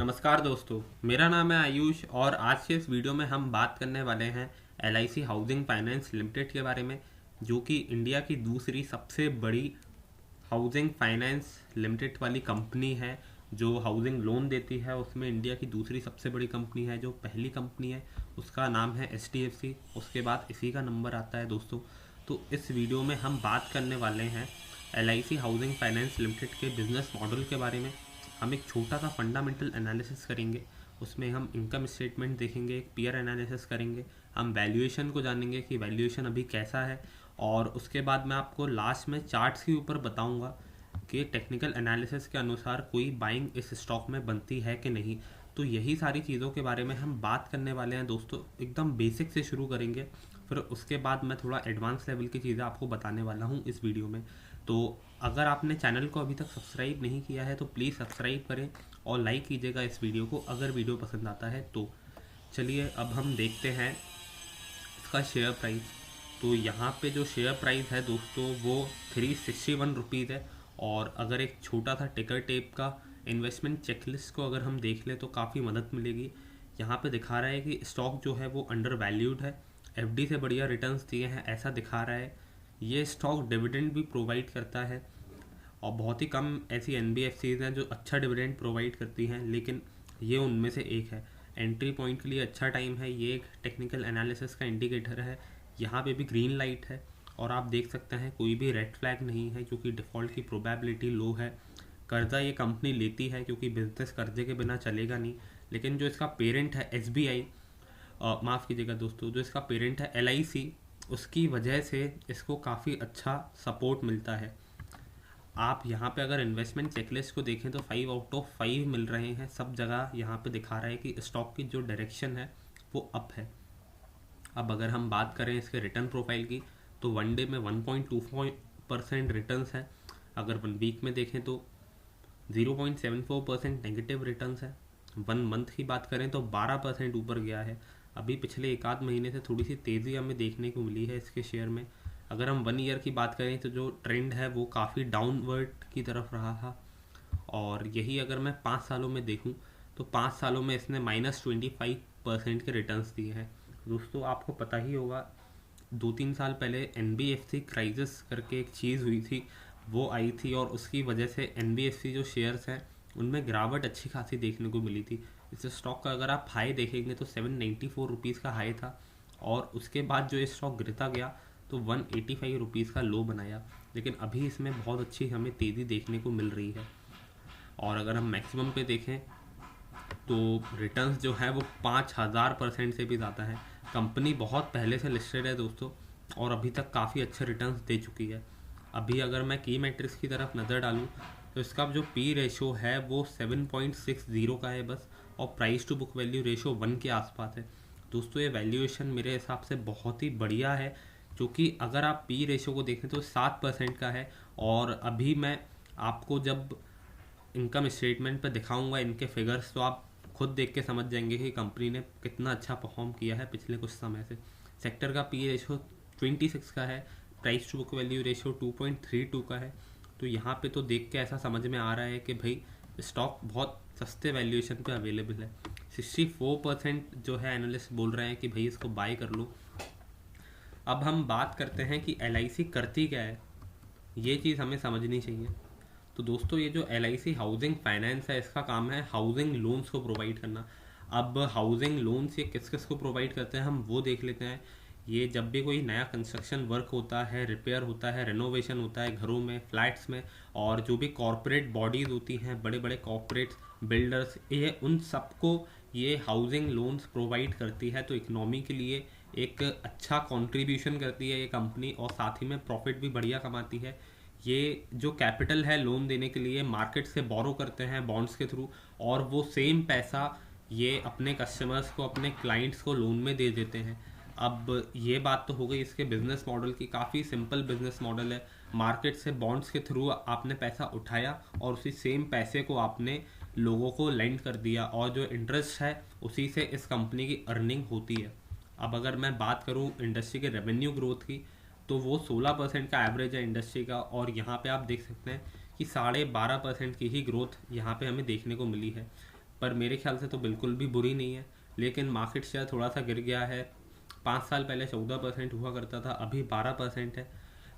नमस्कार दोस्तों, मेरा नाम है आयुष और आज के इस वीडियो में हम बात करने वाले हैं LIC हाउसिंग फाइनेंस लिमिटेड के बारे में, जो कि इंडिया की दूसरी सबसे बड़ी हाउसिंग फाइनेंस लिमिटेड वाली कंपनी है जो हाउसिंग लोन देती है। उसमें इंडिया की दूसरी सबसे बड़ी कंपनी है। जो पहली कंपनी है उसका नाम है HDFC, उसके बाद इसी का नंबर आता है दोस्तों। तो इस वीडियो में हम बात करने वाले हैं LIC हाउसिंग फाइनेंस लिमिटेड के बिजनेस मॉडल के बारे में। हम एक छोटा सा फंडामेंटल एनालिसिस करेंगे, उसमें हम इनकम स्टेटमेंट देखेंगे, एक पीयर एनालिसिस करेंगे, हम वैल्यूएशन को जानेंगे कि वैल्यूएशन अभी कैसा है, और उसके बाद मैं आपको लास्ट में चार्ट्स के ऊपर बताऊंगा कि टेक्निकल एनालिसिस के अनुसार कोई बाइंग इस स्टॉक में बनती है कि नहीं। तो यही सारी चीज़ों के बारे में हम बात करने वाले हैं दोस्तों। एकदम बेसिक से शुरू करेंगे, फिर उसके बाद मैं थोड़ा एडवांस लेवल की चीज़ें आपको बताने वाला हूँ इस वीडियो में। तो अगर आपने चैनल को अभी तक सब्सक्राइब नहीं किया है तो प्लीज़ सब्सक्राइब करें और लाइक कीजिएगा इस वीडियो को अगर वीडियो पसंद आता है तो। चलिए अब हम देखते हैं इसका शेयर प्राइस। तो यहाँ पे जो शेयर प्राइस है दोस्तों वो 361 रुपीज़ है। और अगर एक छोटा सा टिकर टेप का इन्वेस्टमेंट चेकलिस्ट को अगर हम देख लें तो काफ़ी मदद मिलेगी। यहाँ पे दिखा रहा है कि स्टॉक जो है वो अंडर वैल्यूड है, FD से बढ़िया रिटर्न्स दिए हैं ऐसा दिखा रहा है। ये स्टॉक डिविडेंड भी प्रोवाइड करता है और बहुत ही कम ऐसी NBFCs हैं जो अच्छा डिविडेंड प्रोवाइड करती हैं, लेकिन ये उनमें से एक है। एंट्री पॉइंट के लिए अच्छा टाइम है। ये एक टेक्निकल एनालिसिस का इंडिकेटर है। यहाँ पे भी ग्रीन लाइट है और आप देख सकते हैं कोई भी रेड फ्लैग नहीं है क्योंकि डिफ़ॉल्ट की प्रोबेबिलिटी लो है। कर्जा ये कंपनी लेती है क्योंकि बिजनेस कर्जे के बिना चलेगा नहीं। लेकिन जो इसका पेरेंट है SBI, माफ़ कीजिएगा दोस्तों, जो इसका पेरेंट है LIC, उसकी वजह से इसको काफ़ी अच्छा सपोर्ट मिलता है। आप यहाँ पे अगर इन्वेस्टमेंट चेकलिस्ट को देखें तो 5 आउट ऑफ 5 मिल रहे हैं सब जगह। यहाँ पे दिखा रहा है कि स्टॉक की जो डायरेक्शन है वो अप है। अब अगर हम बात करें इसके रिटर्न प्रोफाइल की तो वन डे में 1.24% रिटर्न्स है। अगर 1 वीक में देखें तो 0.74% नेगेटिव रिटर्न्स है। 1 मंथ की बात करें तो 12% ऊपर गया है। अभी पिछले एक आध महीने से थोड़ी सी तेज़ी हमें देखने को मिली है इसके शेयर में। अगर हम 1 ईयर की बात करें तो जो ट्रेंड है वो काफ़ी डाउनवर्ड की तरफ रहा था। और यही अगर मैं 5 सालों में देखूं तो 5 सालों में इसने -25% के रिटर्न्स दिए हैं। दोस्तों आपको पता ही होगा 2-3 साल पहले NBFC क्राइसिस करके एक चीज़ हुई थी, वो आई थी और उसकी वजह से NBFC जो शेयर्स हैं उनमें गिरावट अच्छी खासी देखने को मिली थी। इस स्टॉक का अगर आप हाई देखेंगे तो 794 रुपीज़ का हाई था और उसके बाद जो ये स्टॉक गिरता गया तो 185 रुपीज़ का लो बनाया। लेकिन अभी इसमें बहुत अच्छी हमें तेज़ी देखने को मिल रही है। और अगर हम मैक्सिमम पे देखें तो रिटर्न्स जो है वो 5000% से भी ज़्यादा है। कंपनी बहुत पहले से लिस्टेड है दोस्तों और अभी तक काफ़ी अच्छे रिटर्न्स दे चुकी है। अभी अगर मैं की मैट्रिक्स की तरफ नज़र डालूँ तो इसका जो P रेशो है वो 7.60 का है बस, और price to book value ratio 1 के आसपास है। दोस्तों ये वैल्यूएशन मेरे हिसाब से बहुत ही बढ़िया है, क्योंकि अगर आप P रेशो को देखें तो 7% का है। और अभी मैं आपको जब इनकम स्टेटमेंट पर दिखाऊंगा इनके फिगर्स तो आप खुद देख के समझ जाएंगे कि कंपनी ने कितना अच्छा परफॉर्म किया है पिछले कुछ समय से। सेक्टर का P रेशो 26 का है, price to book value ratio 2.32 का है। तो यहाँ पे तो देख के ऐसा समझ में आ रहा है कि भाई स्टॉक बहुत सस्ते वैल्यूएशन पे अवेलेबल है। 64% जो है एनालिस्ट बोल रहे हैं कि भाई इसको बाय कर लो। अब हम बात करते हैं कि LIC करती क्या है, ये चीज़ हमें समझनी चाहिए। तो दोस्तों ये जो LIC हाउसिंग फाइनेंस है इसका काम है हाउसिंग लोन्स को प्रोवाइड करना। अब हाउसिंग लोन्स ये किस किस को प्रोवाइड करते हैं हम वो देख लेते हैं। ये जब भी कोई नया कंस्ट्रक्शन वर्क होता है, रिपेयर होता है, रेनोवेशन होता है घरों में, फ्लैट्स में, और जो भी कॉरपोरेट बॉडीज़ होती हैं, बड़े बड़े कॉरपोरेट बिल्डर्स, ये उन सबको ये हाउसिंग लोन्स प्रोवाइड करती है। तो इकनॉमी के लिए एक अच्छा कंट्रीब्यूशन करती है ये कंपनी और साथ ही में प्रॉफिट भी बढ़िया कमाती है। ये जो कैपिटल है लोन देने के लिए मार्केट से बोरो करते हैं बॉन्ड्स के थ्रू, और वो सेम पैसा ये अपने कस्टमर्स को, अपने क्लाइंट्स को लोन में दे देते हैं। अब ये बात तो हो गई इसके बिजनेस मॉडल की। काफ़ी सिंपल बिजनेस मॉडल है। मार्केट से बॉन्ड्स के थ्रू आपने पैसा उठाया और उसी सेम पैसे को आपने लोगों को लेंड कर दिया और जो इंटरेस्ट है उसी से इस कंपनी की अर्निंग होती है। अब अगर मैं बात करूं इंडस्ट्री के रेवेन्यू ग्रोथ की तो वो 16% का एवरेज है इंडस्ट्री का, और यहाँ पे आप देख सकते हैं कि 12.5% की ही ग्रोथ यहाँ पे हमें देखने को मिली है। पर मेरे ख्याल से तो बिल्कुल भी बुरी नहीं है। लेकिन मार्केट शेयर थोड़ा सा गिर गया है। 5 साल पहले 14% हुआ करता था, अभी 12% है।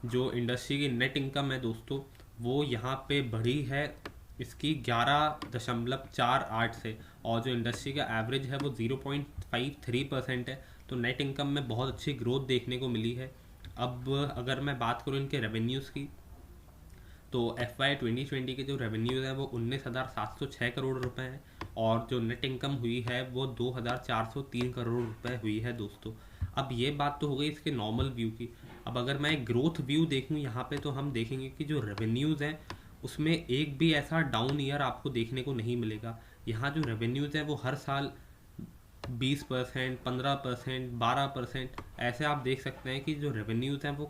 जो इंडस्ट्री की नेट इनकम है दोस्तों, वो यहाँ पे बढ़ी है इसकी 11.48 से, और जो इंडस्ट्री का एवरेज है वो 0.53% है। तो नेट इनकम में बहुत अच्छी ग्रोथ देखने को मिली है। अब अगर मैं बात करूँ इनके रेवेन्यूज़ की, तो FY 2020 के जो रेवेन्यूज़ हैं वो 19,706 करोड़ रुपए हैं, और जो नेट इनकम हुई है वो 2,403 करोड़ रुपए हुई है दोस्तों। अब ये बात तो हो गई इसके नॉर्मल व्यू की। अब अगर मैं ग्रोथ व्यू देखूं यहाँ पे, तो हम देखेंगे कि जो रेवेन्यूज़ हैं उसमें एक भी ऐसा डाउन ईयर आपको देखने को नहीं मिलेगा। यहाँ जो रेवेन्यूज़ हैं वो हर साल 20%, 15%, 12% ऐसे आप देख सकते हैं कि जो रेवेन्यूज़ हैं वो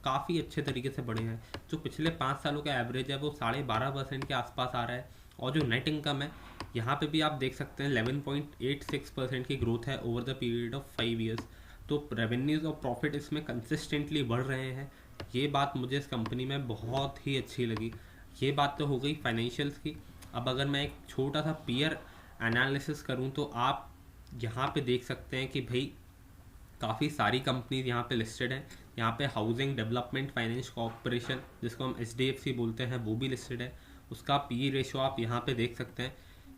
काफ़ी अच्छे तरीके से बढ़े हैं। जो पिछले 5 सालों का एवरेज है वो 12.5% के आसपास आ रहा है। और जो नेट इनकम है यहाँ पे भी आप देख सकते हैं 11.86% की ग्रोथ है over the period of 5 years. तो रेवेन्यूज़ और प्रॉफिट इसमें कंसिस्टेंटली बढ़ रहे हैं। ये बात मुझे इस कंपनी में बहुत ही अच्छी लगी। ये बात तो हो गई फाइनेंशियल्स की। अब अगर मैं एक छोटा सा पीयर एनालिसिस करूं, तो आप यहाँ पे देख सकते हैं कि भाई काफ़ी सारी कंपनीज यहाँ पे लिस्टेड हैं। यहाँ पे हाउसिंग डेवलपमेंट फाइनेंस कॉर्पोरेशन, जिसको हम HDFC बोलते हैं, वो भी लिस्टेड है। उसका पी रेशो आप यहाँ पे देख सकते हैं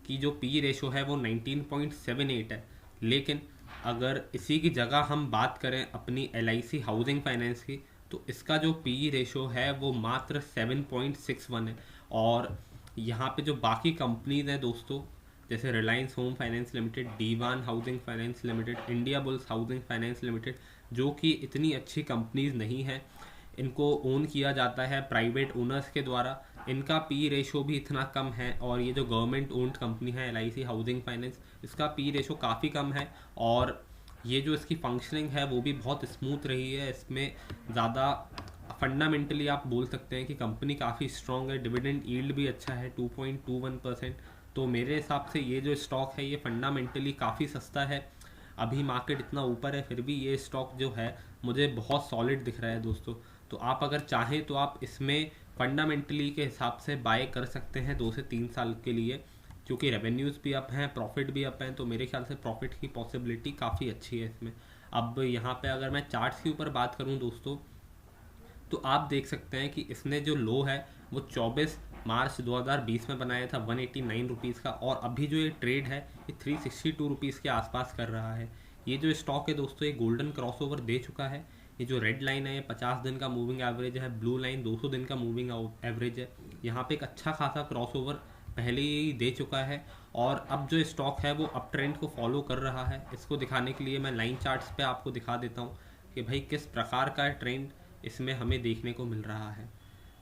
कि जो पी रेशो है वो 19.78 है। लेकिन अगर इसी की जगह हम बात करें अपनी LIC हाउसिंग फाइनेंस की, तो इसका जो पी रेशो है वो मात्र 7.61 है। और यहाँ पे जो बाकी कंपनीज हैं दोस्तों, जैसे Reliance home finance limited, Dewan housing finance limited, Indiabulls housing finance limited, जो कि इतनी अच्छी कंपनीज नहीं है, इनको ओन किया जाता है प्राइवेट ओनर्स के द्वारा, इनका पी रेशो भी इतना कम है। और ये जो गवर्नमेंट ओन्ड कंपनी है LIC हाउसिंग फाइनेंस, इसका पी रेशो काफ़ी कम है। और ये जो इसकी फंक्शनिंग है वो भी बहुत स्मूथ रही है। इसमें ज़्यादा फंडामेंटली आप बोल सकते हैं कि कंपनी काफ़ी स्ट्रॉन्ग है। डिविडेंड यील्ड भी अच्छा है 2.21%। तो मेरे हिसाब से ये जो स्टॉक है ये फंडामेंटली काफ़ी सस्ता है। अभी मार्केट इतना ऊपर है, फिर भी ये स्टॉक जो है मुझे बहुत सॉलिड दिख रहा है दोस्तों। तो आप अगर चाहें तो आप इसमें फंडामेंटली के हिसाब से बाय कर सकते हैं 2 से 3 साल के लिए, क्योंकि रेवेन्यूज़ भी अप हैं, प्रॉफिट भी अप हैं। तो मेरे ख्याल से प्रॉफिट की पॉसिबिलिटी काफ़ी अच्छी है इसमें। अब यहाँ पे अगर मैं चार्ट्स के ऊपर बात करूँ दोस्तों, तो आप देख सकते हैं कि इसने जो लो है वो 24 मार्च 2020 में बनाया था 189 रुपीज़ का, और अभी जो ये ट्रेड है ये 362 रुपीज़ के आसपास कर रहा है। ये जो स्टॉक है दोस्तों, ये गोल्डन क्रॉसओवर दे चुका है। ये जो रेड लाइन है ये 50 दिन का मूविंग एवरेज है, ब्लू लाइन 200 दिन का मूविंग एवरेज है। यहाँ पे एक अच्छा खासा क्रॉसओवर पहले ही दे चुका है, और अब जो स्टॉक है वो अप ट्रेंड को फॉलो कर रहा है। इसको दिखाने के लिए मैं लाइन चार्ट्स पे आपको दिखा देता हूँ कि भाई किस प्रकार का ट्रेंड इसमें हमें देखने को मिल रहा है।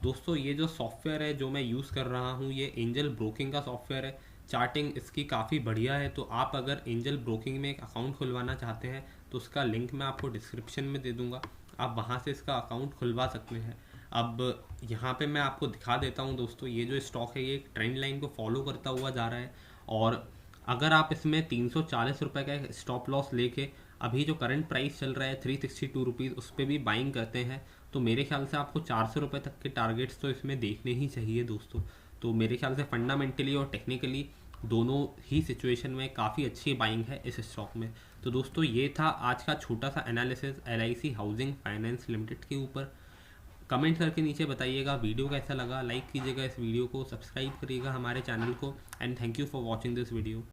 दोस्तों ये जो सॉफ्टवेयर है जो मैं यूज़ कर रहा हूँ, ये एंजल ब्रोकिंग का सॉफ्टवेयर है। चार्टिंग इसकी काफ़ी बढ़िया है। तो आप अगर एंजल ब्रोकिंग में एक अकाउंट खुलवाना चाहते हैं तो उसका लिंक मैं आपको डिस्क्रिप्शन में दे दूँगा, आप वहाँ से इसका अकाउंट खुलवा सकते हैं। अब यहाँ पे मैं आपको दिखा देता हूँ दोस्तों, ये जो स्टॉक है ये एक ट्रेंड लाइन को फॉलो करता हुआ जा रहा है। और अगर आप इसमें 340 रुपये का स्टॉप लॉस लेके अभी जो करंट प्राइस चल रहा है 362 रुपीज़, उस पर भी बाइंग करते हैं, तो मेरे ख्याल से आपको 400 रुपये तक के टारगेट्स तो इसमें देखने ही चाहिए दोस्तों। तो मेरे ख्याल से फंडामेंटली और टेक्निकली दोनों ही सिचुएशन में काफ़ी अच्छी बाइंग है इस स्टॉक में। तो दोस्तों ये था आज का छोटा सा analysis LIC housing finance limited के ऊपर। कमेंट करके नीचे बताइएगा वीडियो कैसा लगा, लाइक कीजिएगा इस वीडियो को, सब्सक्राइब करिएगा हमारे चैनल को, and thank you for watching this video.